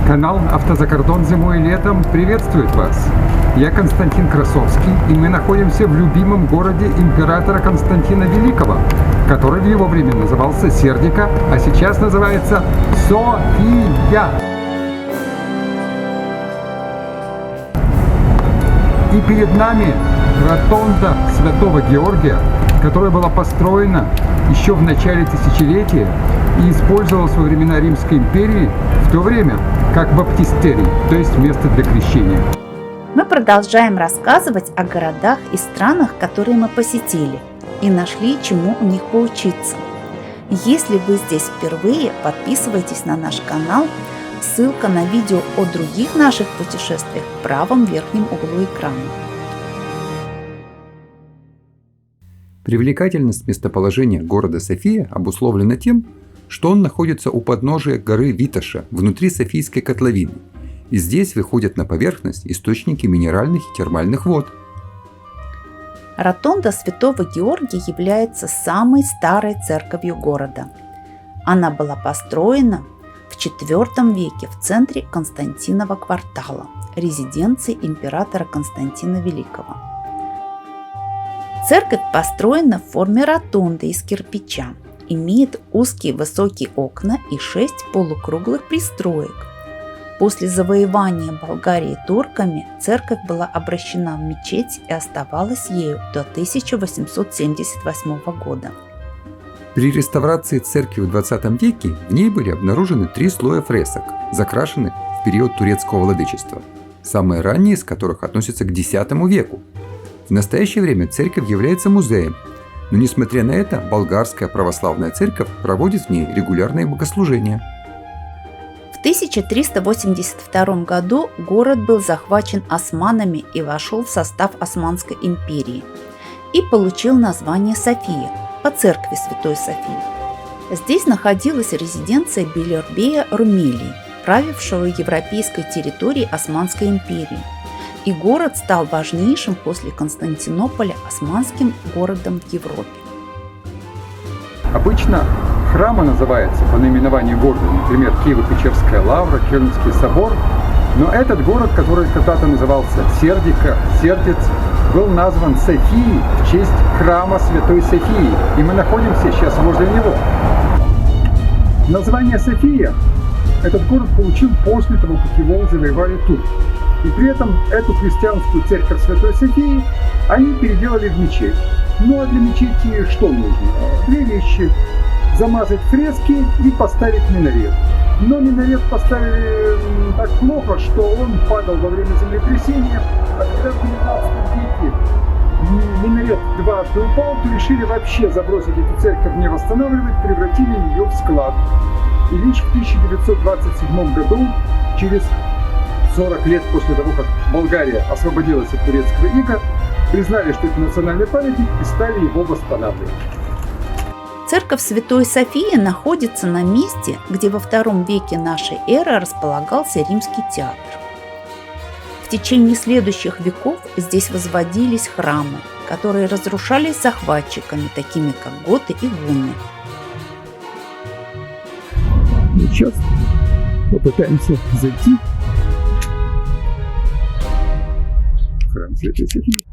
Канал «Автозакордон зимой и летом» приветствует вас. Я Константин Красовский, и мы находимся в любимом городе императора Константина Великого, который в его время назывался Сердика, а сейчас называется София. И перед нами ротонда Святого Георгия, которая была построена еще в начале тысячелетия и использовалась во времена Римской империи, в то время как баптистерий, то есть место для крещения. Мы продолжаем рассказывать о городах и странах, которые мы посетили, и нашли, чему у них поучиться. Если вы здесь впервые, подписывайтесь на наш канал. Ссылка на видео о других наших путешествиях в правом верхнем углу экрана. Привлекательность местоположения города София обусловлена тем, что он находится у подножия горы Витоша внутри Софийской котловины, и здесь выходят на поверхность источники минеральных и термальных вод. Ротонда Святого Георгия является самой старой церковью города. Она была построена в IV веке в центре Константинова квартала, резиденции императора Константина Великого. Церковь построена в форме ротонды из кирпича, имеет узкие высокие окна и 6 полукруглых пристроек. После завоевания Болгарии турками церковь была обращена в мечеть и оставалась ею до 1878 года. При реставрации церкви в 20 веке в ней были обнаружены 3 слоя фресок, закрашенных в период турецкого владычества, самые ранние из которых относятся к X веку. В настоящее время церковь является музеем, но несмотря на это, болгарская православная церковь проводит в ней регулярные богослужения. В 1382 году город был захвачен османами и вошел в состав Османской империи и получил название София по церкви Святой Софии. Здесь находилась резиденция Белербея Румелии, правившего европейской территорией Османской империи, и город стал важнейшим после Константинополя османским городом в Европе. Обычно храмы называются по наименованию города, например, Киево-Печерская лавра, Кёльнский собор, но этот город, который когда-то назывался Сердика, Сердец, был назван Софией в честь храма Святой Софии, и мы находимся сейчас возле него. Название София этот город получил после того, как его завоевали турки. И при этом эту христианскую церковь Святой Софии они переделали в мечеть. Ну а для мечети что нужно? 2 вещи. Замазать фрески и поставить минарет. Но минарет поставили так плохо, что он падал во время землетрясения. А когда в 19 веке минарет дважды упал, то решили вообще забросить эту церковь, не восстанавливать, превратили ее в склад. И лишь в 1927 году, через 40 лет после того, как Болгария освободилась от турецкого ига, признали, что это национальный памятник, и стали его восстанавливать. Церковь Святой Софии находится на месте, где во II веке нашей эры располагался Римский театр. В течение следующих веков здесь возводились храмы, которые разрушались захватчиками, такими как готы и гунны. Сейчас попытаемся зайти в храм Святой Софии.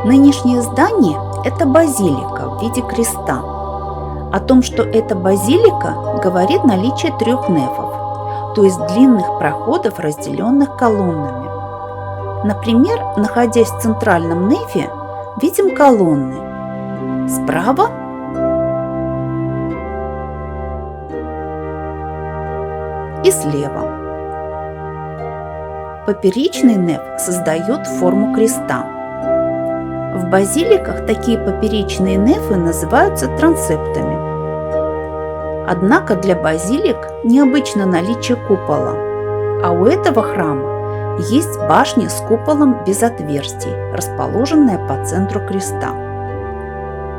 Нынешнее здание – это базилика в виде креста. О том, что это базилика, говорит наличие 3 нефов, то есть длинных проходов, разделенных колоннами. Например, находясь в центральном нефе, видим колонны. Справа и слева. Поперечный неф создает форму креста. В базиликах такие поперечные нефы называются трансептами. Однако для базилик необычно наличие купола, а у этого храма есть башня с куполом без отверстий, расположенная по центру креста.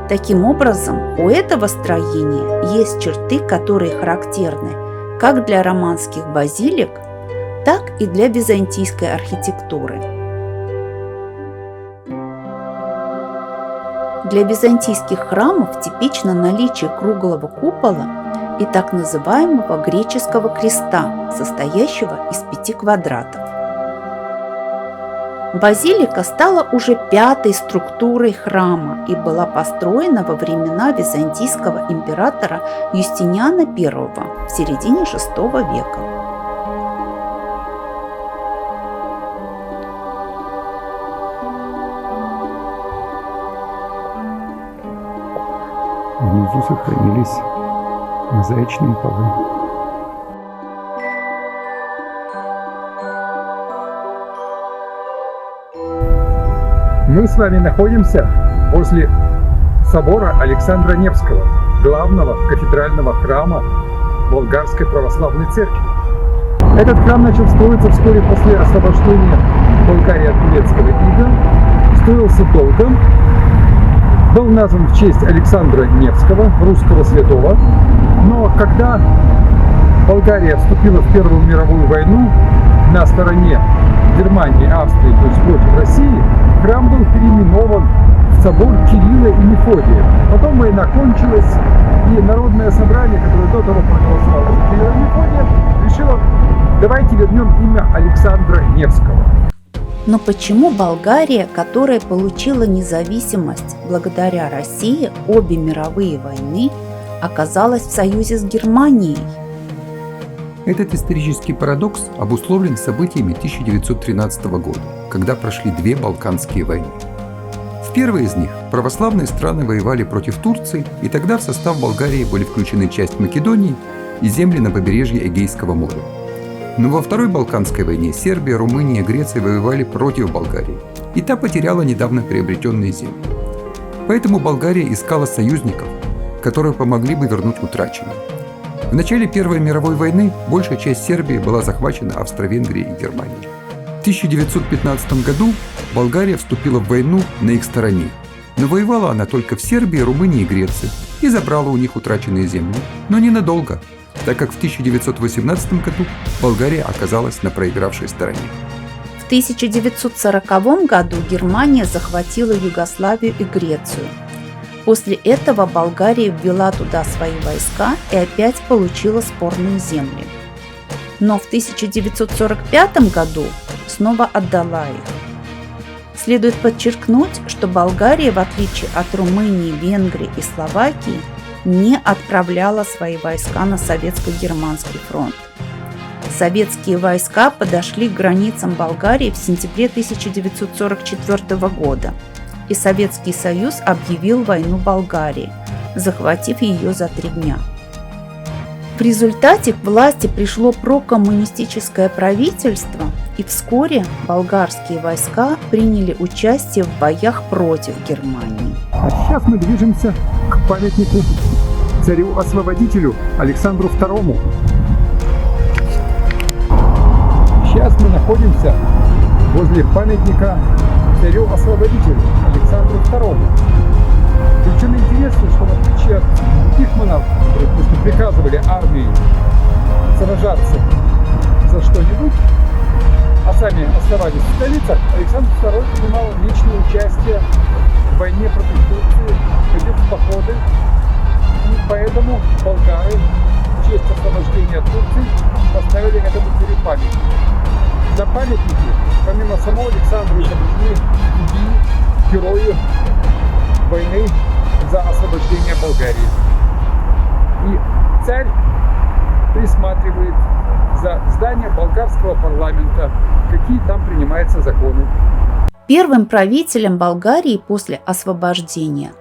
Таким образом, у этого строения есть черты, которые характерны как для романских базилик, так и для византийской архитектуры. Для византийских храмов типично наличие круглого купола и так называемого греческого креста, состоящего из 5 квадратов. Базилика стала уже 5-й структурой храма и была построена во времена византийского императора Юстиниана I в середине VI века. Внизу сохранились мозаичные полы. Мы с вами находимся возле собора Александра Невского, главного кафедрального храма Болгарской православной церкви. Этот храм начал строиться вскоре после освобождения Болгарии от турецкого ига, строился долго, был назван в честь Александра Невского, русского святого, но когда Болгария вступила в Первую мировую войну на стороне Германии, Австрии, то есть против России, храм был переименован в собор Кирилла и Мефодия. Потом война кончилась, и Народное собрание, которое до того проголосовало за Кирилла и Мефодия, решило, давайте вернем имя Александра Невского. Но почему Болгария, которая получила независимость благодаря России обе мировые войны, оказалась в союзе с Германией? Этот исторический парадокс обусловлен событиями 1913 года, когда прошли 2 Балканские войны. В первой из них православные страны воевали против Турции, и тогда в состав Болгарии были включены часть Македонии и земли на побережье Эгейского моря. Но во Второй Балканской войне Сербия, Румыния и Греция воевали против Болгарии, и та потеряла недавно приобретенные земли. Поэтому Болгария искала союзников, которые помогли бы вернуть утраченное. В начале Первой мировой войны большая часть Сербии была захвачена Австро-Венгрией и Германией. В 1915 году Болгария вступила в войну на их стороне, но воевала она только в Сербии, Румынии и Греции и забрала у них утраченные земли, но ненадолго, так как в 1918 году Болгария оказалась на проигравшей стороне. В 1940 году Германия захватила Югославию и Грецию. После этого Болгария ввела туда свои войска и опять получила спорные земли. Но в 1945 году снова отдала их. Следует подчеркнуть, что Болгария, в отличие от Румынии, Венгрии и Словакии, не отправляла свои войска на советско-германский фронт. Советские войска подошли к границам Болгарии в сентябре 1944 года, и Советский Союз объявил войну Болгарии, захватив ее за 3 дня. В результате к власти пришло прокоммунистическое правительство, и вскоре болгарские войска приняли участие в боях против Германии. А сейчас мы движемся к памятнику царю-освободителю Александру II. Сейчас мы находимся возле памятника царю-освободителю Александру II. Причем интересно, что в отличие от других монархов, которые просто приказывали армии сражаться за что-нибудь, а сами оставались в столицах, Александр II принимал личное участие в войне против Турции, ходил в походы, и поэтому болгары в честь освобождения Турции поставили этому царю памятник. На памятнике, помимо самого Александра, изображены другие герои войны за освобождение Болгарии. И царь присматривает за зданием болгарского парламента, какие там принимаются законы. Первым правителем Болгарии после освобождения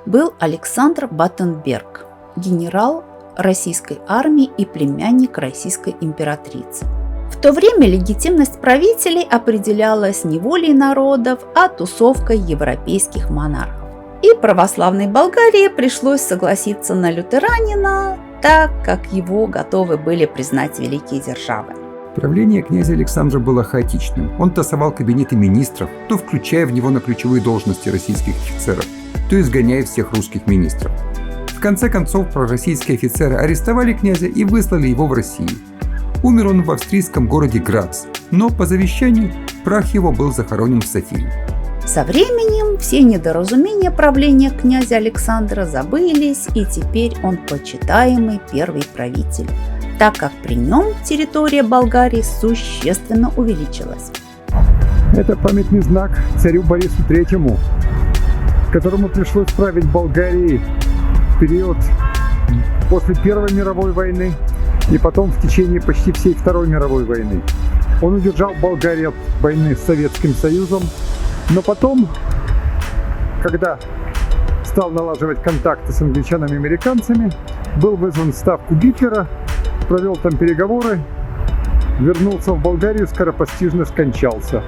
был Александр Баттенберг, генерал российской армии и племянник российской императрицы. В то время легитимность правителей определялась не волей народов, а тусовкой европейских монархов. И православной Болгарии пришлось согласиться на лютеранина, так как его готовы были признать великие державы. Правление князя Александра было хаотичным. Он тасовал кабинеты министров, то включая в него на ключевые должности российских офицеров, то изгоняя всех русских министров. В конце концов, пророссийские офицеры арестовали князя и выслали его в Россию. Умер он в австрийском городе Грац, но по завещанию прах его был захоронен в Софии. Со временем все недоразумения правления князя Александра забылись, и теперь он почитаемый первый правитель, так как при нем территория Болгарии существенно увеличилась. Это памятный знак царю Борису III, которому пришлось править Болгарией в период после Первой мировой войны и потом в течение почти всей Второй мировой войны. Он удержал Болгарию от войны с Советским Союзом, но потом, когда стал налаживать контакты с англичанами и американцами, был вызван в Ставку Гитлера, провел там переговоры, вернулся в Болгарию, скоропостижно скончался.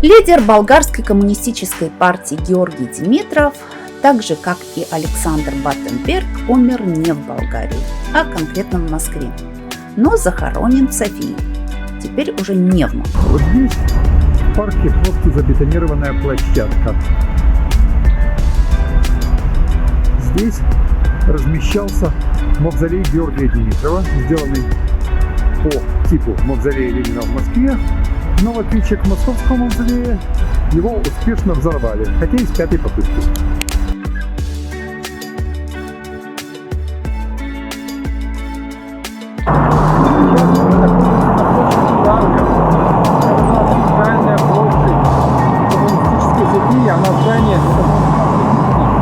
Лидер болгарской коммунистической партии Георгий Димитров, так же как и Александр Баттенберг, умер не в Болгарии, а конкретно в Москве, но захоронен в Софии, теперь уже не в Москве. Вот здесь в парке просто забетонированная площадка. Здесь размещался мавзолей Георгия Димитрова, сделанный по типу мавзолея Ленина в Москве, но в отличие от московского мавзолея, его успешно взорвали, хотя и с 5-й попытки.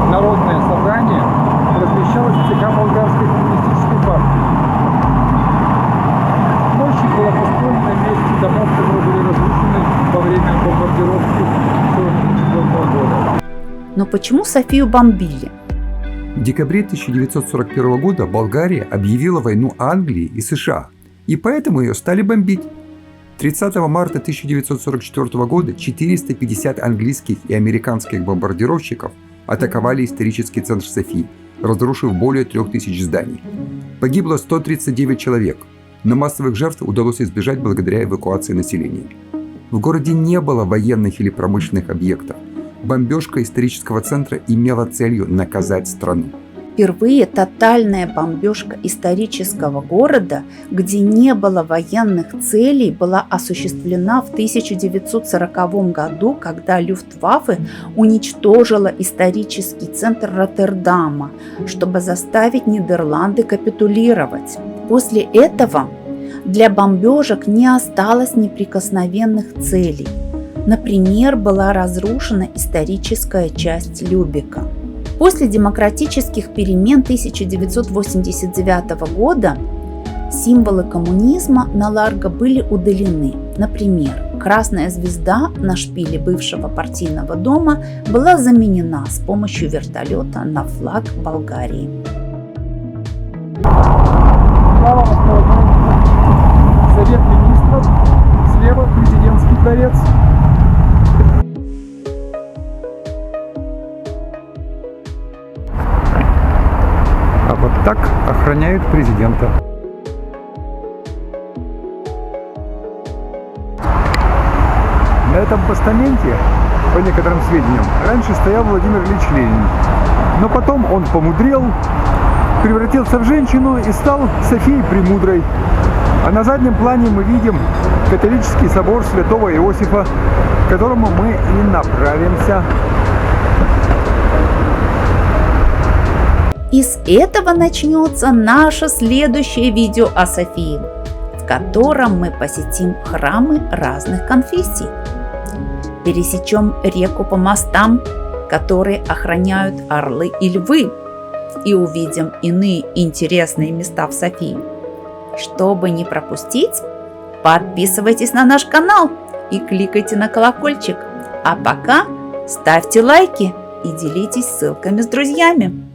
Народное собрание размещалось в ЦК Болгарской коммунистической партии. Площадь была построена на месте домов, которые были разрушены во время бомбардировки 1944 года. Но почему Софию бомбили? В декабре 1941 года Болгария объявила войну Англии и США, и поэтому ее стали бомбить. 30 марта 1944 года 450 английских и американских бомбардировщиков атаковали исторический центр Софии, разрушив более 3000 зданий. Погибло 139 человек, но массовых жертв удалось избежать благодаря эвакуации населения. В городе не было военных или промышленных объектов. Бомбежка исторического центра имела целью наказать страну. Впервые тотальная бомбежка исторического города, где не было военных целей, была осуществлена в 1940 году, когда Люфтваффе уничтожила исторический центр Роттердама, чтобы заставить Нидерланды капитулировать. После этого для бомбежек не осталось неприкосновенных целей. Например, была разрушена историческая часть Любека. После демократических перемен 1989 года символы коммунизма на Ларго были удалены. Например, красная звезда на шпиле бывшего партийного дома была заменена с помощью вертолета на флаг Болгарии. Справа Совет министров, слева президентский дворец. А вот так охраняют президента. На этом постаменте, по некоторым сведениям, раньше стоял Владимир Ильич Ленин. Но потом он помудрел, превратился в женщину и стал Софией Премудрой. А на заднем плане мы видим католический собор Святого Иосифа, к которому мы и направимся. И с этого начнется наше следующее видео о Софии, в котором мы посетим храмы разных конфессий, пересечем реку по мостам, которые охраняют орлы и львы, и увидим иные интересные места в Софии. Чтобы не пропустить, подписывайтесь на наш канал и кликайте на колокольчик. А пока ставьте лайки и делитесь ссылками с друзьями.